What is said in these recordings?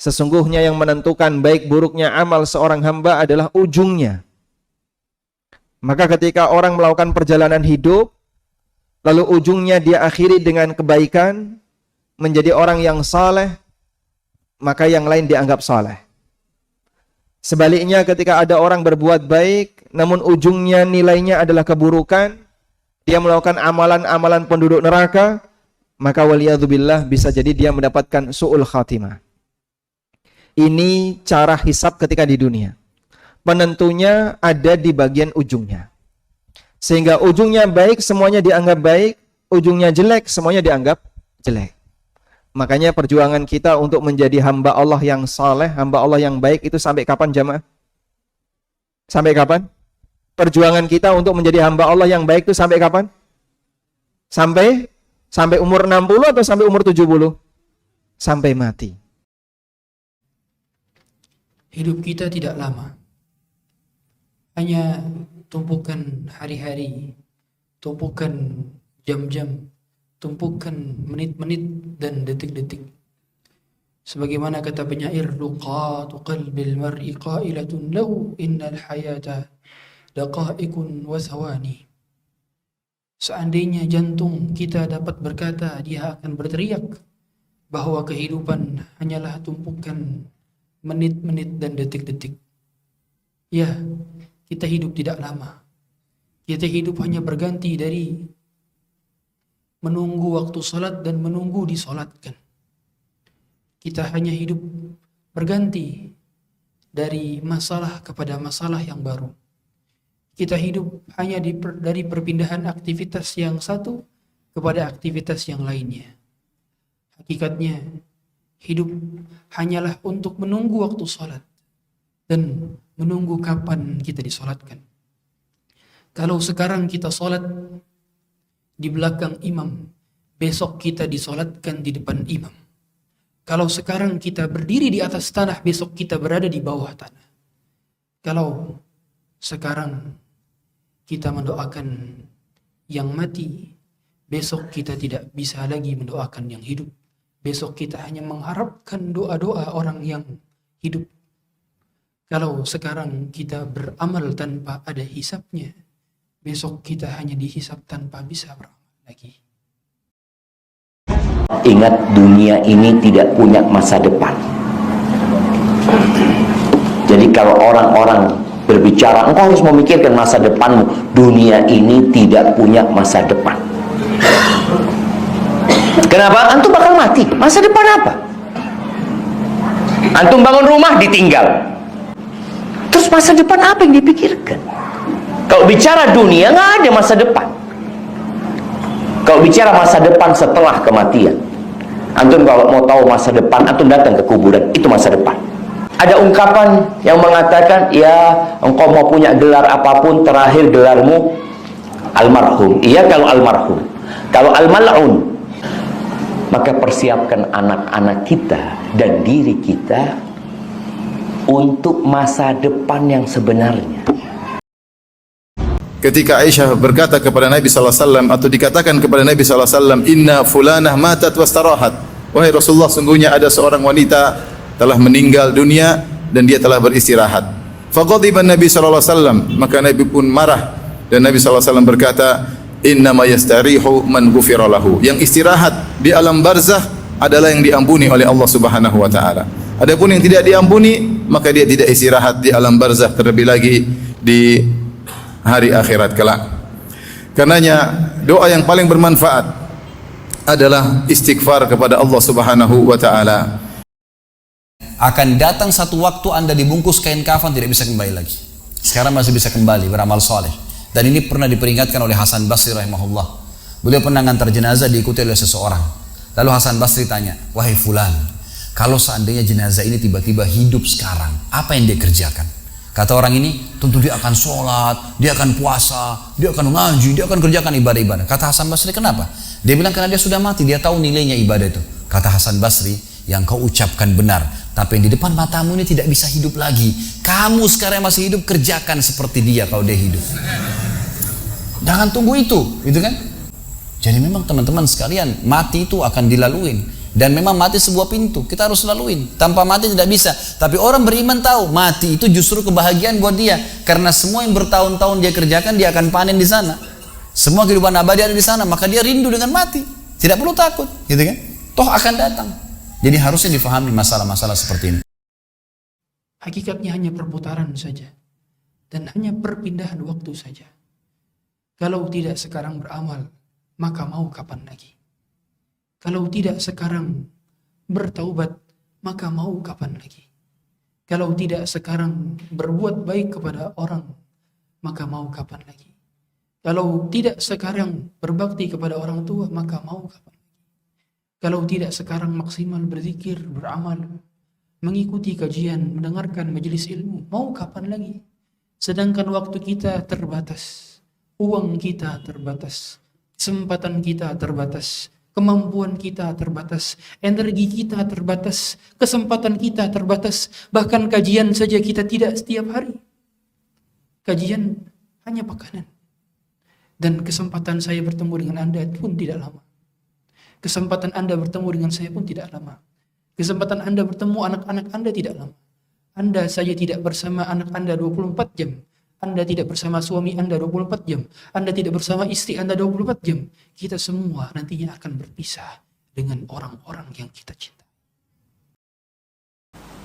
Sesungguhnya yang menentukan baik buruknya amal seorang hamba adalah ujungnya. Maka ketika orang melakukan perjalanan hidup, lalu ujungnya dia akhiri dengan kebaikan, menjadi orang yang saleh, maka yang lain dianggap saleh. Sebaliknya ketika ada orang berbuat baik, namun ujungnya nilainya adalah keburukan, dia melakukan amalan-amalan penduduk neraka, maka waliyadzubillah bisa jadi dia mendapatkan su'ul khatimah. Ini cara hisab ketika di dunia. Penentunya ada di bagian ujungnya. Sehingga ujungnya baik, semuanya dianggap baik. Ujungnya jelek, semuanya dianggap jelek. Makanya perjuangan kita untuk menjadi hamba Allah yang saleh, hamba Allah yang baik itu sampai kapan jamaah? Sampai kapan? Perjuangan kita untuk menjadi hamba Allah yang baik itu sampai kapan? Sampai umur 60 atau sampai umur 70? Sampai mati. Hidup kita tidak lama. Hanya tumpukan hari-hari, tumpukan jam-jam, tumpukan menit-menit dan detik-detik. Sebagaimana kata penyair, luqatu qalbil mar'i qailatun lahu innal hayata daqa'iqun wa thawani. Seandainya jantung kita dapat berkata, dia akan berteriak bahwa kehidupan hanyalah tumpukan menit-menit dan detik-detik. Ya, kita hidup tidak lama. Kita hidup hanya berganti dari menunggu waktu salat dan menunggu disolatkan. Kita hanya hidup berganti dari masalah kepada masalah yang baru. Kita hidup hanya dari perpindahan aktivitas yang satu kepada aktivitas yang lainnya. Hakikatnya, hidup hanyalah untuk menunggu waktu salat dan menunggu kapan kita disolatkan. Kalau sekarang kita salat di belakang imam, besok kita disolatkan di depan imam. Kalau sekarang kita berdiri di atas tanah, besok kita berada di bawah tanah. Kalau sekarang kita mendoakan yang mati, besok kita tidak bisa lagi mendoakan yang hidup. Besok kita hanya mengharapkan doa-doa orang yang hidup. Kalau sekarang kita beramal tanpa ada hisabnya, besok kita hanya dihisab tanpa bisa beramal lagi. Ingat, dunia ini tidak punya masa depan. Jadi kalau orang-orang berbicara, engkau harus memikirkan masa depanmu, dunia ini tidak punya masa depan. Kenapa? Antum bakal mati. Masa depan apa? Antum bangun rumah ditinggal. Terus masa depan apa yang dipikirkan? Kalau bicara dunia, nggak ada masa depan. Kalau bicara masa depan setelah kematian, antum kalau mau tahu masa depan, antum datang ke kuburan, itu masa depan. Ada ungkapan yang mengatakan, ya engkau mau punya gelar apapun, terakhir gelarmu almarhum. Iya kalau almarhum. Kalau almal'un, maka persiapkan anak-anak kita dan diri kita untuk masa depan yang sebenarnya. Ketika Aisyah berkata kepada Nabi SAW, atau dikatakan kepada Nabi SAW, inna fulanah matat wastarahat. Wahai Rasulullah, sungguhnya ada seorang wanita telah meninggal dunia dan dia telah beristirahat. Faqadiban Nabi SAW, maka Nabi pun marah dan Nabi SAW berkata, innama yastarihu man ghufira lahu. Yang istirahat di alam barzah adalah yang diampuni oleh Allah Subhanahu wa taala. Adapun yang tidak diampuni, maka dia tidak istirahat di alam barzah, terlebih lagi di hari akhirat kelak. Karenanya doa yang paling bermanfaat adalah istighfar kepada Allah Subhanahu wa taala. Akan datang satu waktu Anda dibungkus kain kafan tidak bisa kembali lagi. Sekarang masih bisa kembali beramal soleh. Dan ini pernah diperingatkan oleh Hasan Basri rahimahullah. Beliau pernah ngantar jenazah diikuti oleh seseorang. Lalu Hasan Basri tanya, wahai fulan, kalau seandainya jenazah ini tiba-tiba hidup sekarang, apa yang dia kerjakan? Kata orang ini, tentu dia akan sholat, dia akan puasa, dia akan ngaji, dia akan kerjakan ibadah-ibadah. Kata Hasan Basri, kenapa? Dia bilang karena dia sudah mati, dia tahu nilainya ibadah itu. Kata Hasan Basri, yang kau ucapkan benar, tapi yang di depan matamu ini tidak bisa hidup lagi. Kamu sekarang masih hidup, kerjakan seperti dia kalau dia hidup. Jangan tunggu itu, gitu kan? Jadi memang teman-teman sekalian, mati itu akan dilaluin. Dan memang mati sebuah pintu, kita harus laluin. Tanpa mati tidak bisa. Tapi orang beriman tahu, mati itu justru kebahagiaan buat dia. Karena semua yang bertahun-tahun dia kerjakan, dia akan panen di sana. Semua kehidupan abadi ada di sana, maka dia rindu dengan mati. Tidak perlu takut, gitu kan? Toh akan datang. Jadi harusnya difahami masalah-masalah seperti ini. Hakikatnya hanya perputaran saja. Dan hanya perpindahan waktu saja. Kalau tidak sekarang beramal, maka mau kapan lagi? Kalau tidak sekarang bertaubat, maka mau kapan lagi? Kalau tidak sekarang berbuat baik kepada orang, maka mau kapan lagi? Kalau tidak sekarang berbakti kepada orang tua, maka mau kapan lagi? Kalau tidak sekarang maksimal berzikir, beramal, mengikuti kajian, mendengarkan majelis ilmu, mau kapan lagi? Sedangkan waktu kita terbatas, uang kita terbatas, kesempatan kita terbatas, kemampuan kita terbatas, energi kita terbatas, kesempatan kita terbatas, bahkan kajian saja kita tidak setiap hari. Kajian hanya pekanan. Dan kesempatan saya bertemu dengan Anda pun tidak lama. Kesempatan Anda bertemu dengan saya pun tidak lama. Kesempatan Anda bertemu anak-anak Anda tidak lama. Anda saja tidak bersama anak Anda 24 jam. Anda tidak bersama suami Anda 24 jam. Anda tidak bersama istri Anda 24 jam. Kita semua nantinya akan berpisah dengan orang-orang yang kita cinta.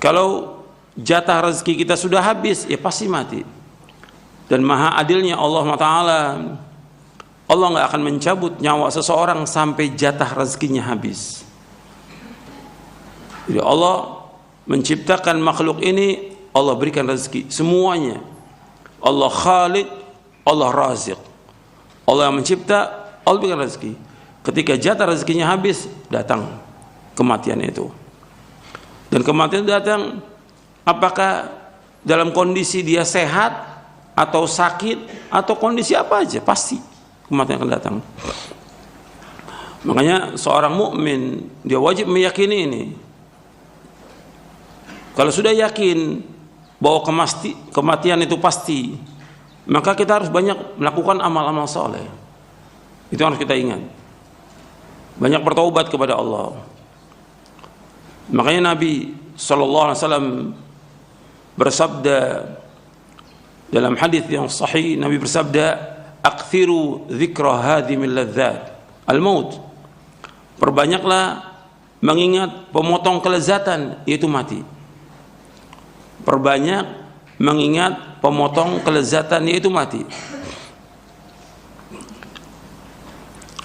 Kalau jatah rezeki kita sudah habis, ya pasti mati. Dan maha adilnya Allah Ta'ala, Allah nggak akan mencabut nyawa seseorang sampai jatah rezekinya habis. Jadi Allah menciptakan makhluk ini, Allah berikan rezeki semuanya. Allah Khalid, Allah Raziq. Allah yang mencipta, Allah berikan rezeki. Ketika jatah rezekinya habis, datang kematian itu. Dan kematian datang, apakah dalam kondisi dia sehat atau sakit atau kondisi apa aja, pasti kematian akan datang. Makanya seorang mukmin dia wajib meyakini ini. Kalau sudah yakin bahwa kematian itu pasti, maka kita harus banyak melakukan amal-amal soleh. Itu harus kita ingat. Banyak bertaubat kepada Allah. Makanya Nabi SAW bersabda dalam hadis yang sahih, Nabi bersabda, "Aktsiru dzikra hadhimil ladzat al-maut." Perbanyaklah mengingat pemotong kelezatan, yaitu mati. Perbanyak mengingat pemotong kelezatan, yaitu mati.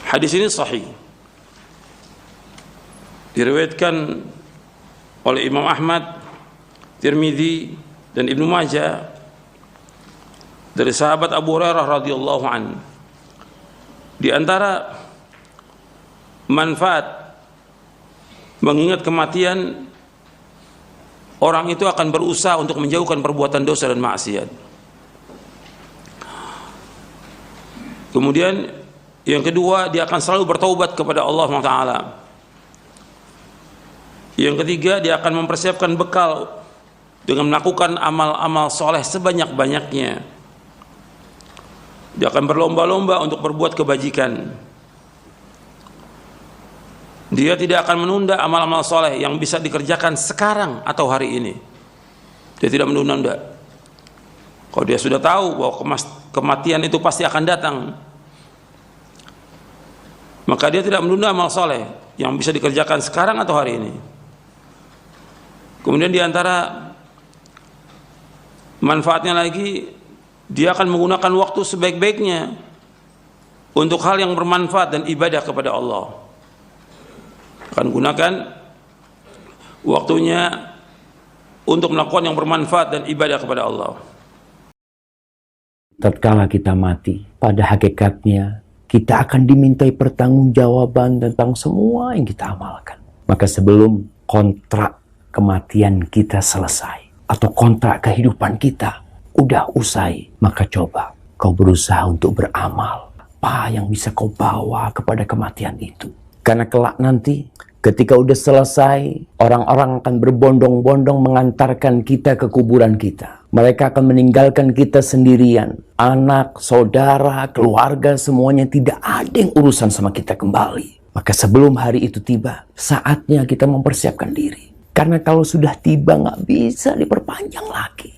Hadis ini sahih, diriwayatkan oleh Imam Ahmad, Tirmidzi dan Ibnu Majah dari sahabat Abu Hurairah radhiyallahu an. Di antara manfaat mengingat kematian, orang itu akan berusaha untuk menjauhkan perbuatan dosa dan maksiat. Kemudian yang kedua, dia akan selalu bertaubat kepada Allah Ta'ala. Yang ketiga, dia akan mempersiapkan bekal dengan melakukan amal-amal soleh sebanyak-banyaknya. Dia akan berlomba-lomba untuk berbuat kebajikan. Dia tidak akan menunda amal-amal soleh yang bisa dikerjakan sekarang atau hari ini. Dia tidak menunda-nunda. Kalau dia sudah tahu bahwa kematian itu pasti akan datang, maka dia tidak menunda amal soleh yang bisa dikerjakan sekarang atau hari ini. Kemudian diantara manfaatnya lagi, dia akan menggunakan waktu sebaik-baiknya untuk hal yang bermanfaat dan ibadah kepada Allah. Akan gunakan waktunya untuk melakukan yang bermanfaat dan ibadah kepada Allah. Tatkala kita mati, pada hakikatnya kita akan dimintai pertanggungjawaban tentang semua yang kita amalkan. Maka sebelum kontrak kematian kita selesai atau kontrak kehidupan kita udah usai, maka coba kau berusaha untuk beramal. Apa yang bisa kau bawa kepada kematian itu? Karena kelak nanti ketika udah selesai, orang-orang akan berbondong-bondong mengantarkan kita ke kuburan kita. Mereka akan meninggalkan kita sendirian. Anak, saudara, keluarga, semuanya tidak ada yang urusan sama kita kembali. Maka sebelum hari itu tiba, saatnya kita mempersiapkan diri. Karena kalau sudah tiba nggak bisa diperpanjang lagi.